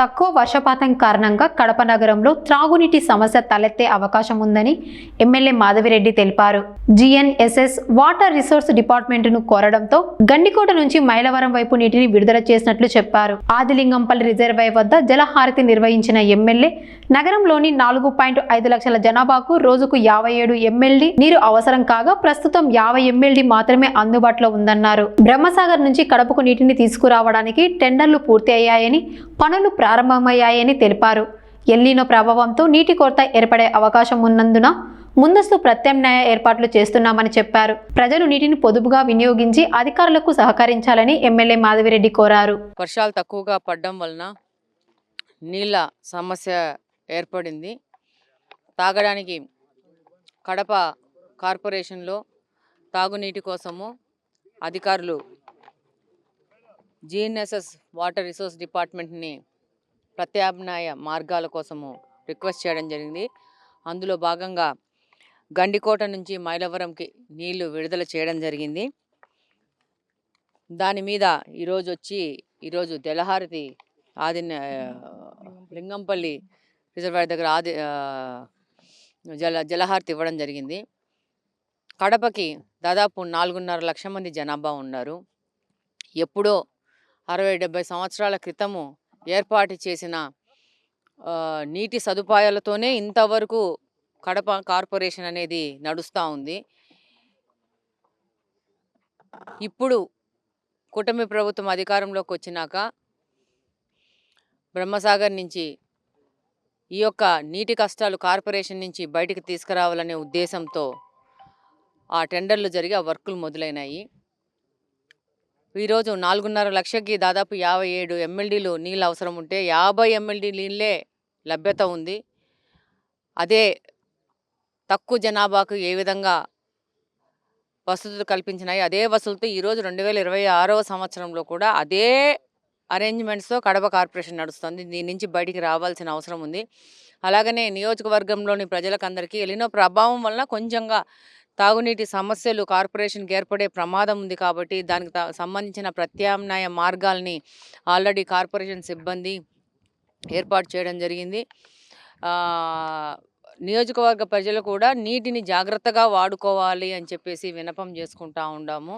తక్కువ వర్షపాతం కారణంగా కడప నగరంలో త్రాగునీటి సమస్య తలెత్తే అవకాశం ఉందని ఎమ్మెల్యే మాధవిరెడ్డి తెలిపారు. జిఎన్ఎస్ఎస్ వాటర్ రిసోర్స్ డిపార్ట్మెంట్ను కోరడంతో గండికోట నుంచి మైలవరం వైపు నీటిని విడుదల చేసినట్లు చెప్పారు. ఆదిలింగంపల్లి రిజర్వాయర్ వద్ద జలహారతి నిర్వహించిన ఎమ్మెల్యే నగరంలోని 4.5 లక్షల జనాభాకు రోజుకు 57 MLD నీరు అవసరం కాగా ప్రస్తుతం 50 MLD మాత్రమే అందుబాటులో ఉందన్నారు. బ్రహ్మసాగర్ నుంచి కడపకు నీటిని తీసుకురావడానికి టెండర్లు పూర్తి అయ్యాయని, పనులు ప్రారంభమయ్యాయని తెలిపారు. ఎల్నినో ప్రభావంతో నీటి కొరత ఏర్పడే అవకాశం ఉన్నందున ముందస్తు ప్రత్యామ్నాయ ఏర్పాట్లు చేస్తున్నామని చెప్పారు. ప్రజలు నీటిని పొదుపుగా వినియోగించి అధికారులకు సహకరించాలని ఎమ్మెల్యే మాధవిరెడ్డి కోరారు. వర్షాలు తక్కువగా పడడం వలన నీళ్ళ సమస్య ఏర్పడింది. తాగడానికి కడప కార్పొరేషన్లో తాగునీటి కోసము అధికారులు జిఎన్ఎస్ఎస్ వాటర్ రిసోర్స్ డిపార్ట్మెంట్ని ప్రత్యామ్నాయ మార్గాల కోసము రిక్వెస్ట్ చేయడం జరిగింది. అందులో భాగంగా గండికోట నుంచి మైలవరంకి నీళ్లు విడుదల చేయడం జరిగింది. దాని మీద ఈరోజు జలహారతి లింగంపల్లి రిజర్వాయర్ దగ్గర జలహారతి ఇవ్వడం జరిగింది. కడపకి దాదాపు 4.5 లక్షల మంది జనాభా ఉన్నారు. ఎప్పుడో 60-70 సంవత్సరాల క్రితము ఏర్పాటు చేసిన నీటి సదుపాయాలతోనే ఇంతవరకు కడప కార్పొరేషన్ అనేది నడుస్తూ ఉంది. ఇప్పుడు కూటమి ప్రభుత్వం అధికారంలోకి వచ్చినాక బ్రహ్మసాగర్ నుంచి ఈ యొక్క నీటి కష్టాలు కార్పొరేషన్ నుంచి బయటికి తీసుకురావాలనే ఉద్దేశంతో ఆ టెండర్లు జరిగి ఆ వర్కులు మొదలైనాయి. ఈరోజు 4.5 లక్షకి దాదాపు 57 MLDలు నీళ్ళు అవసరం ఉంటే 50 MLD నీళ్ళే లభ్యత ఉంది. అదే తక్కువ జనాభాకు ఏ విధంగా వసతులు కల్పించినాయి, అదే వసతులతో ఈరోజు 2026వ సంవత్సరంలో కూడా అదే అరేంజ్మెంట్స్తో కడప కార్పొరేషన్ నడుస్తుంది. దీని నుంచి బయటికి రావాల్సిన అవసరం ఉంది. అలాగనే నియోజకవర్గంలోని ప్రజలకందరికీ ఎలినో ప్రభావం వలన కొంచెంగా తాగునీటి సమస్యలు కార్పొరేషన్కి ఏర్పడే ప్రమాదం ఉంది. కాబట్టి దానికి సంబంధించిన ప్రత్యామ్నాయ మార్గాల్ని ఆల్రెడీ కార్పొరేషన్ సిబ్బంది ఏర్పాటు చేయడం జరిగింది. నియోజకవర్గ ప్రజలు కూడా నీటిని జాగ్రత్తగా వాడుకోవాలి అని చెప్పేసి విన్నపం చేసుకుంటా ఉన్నాము.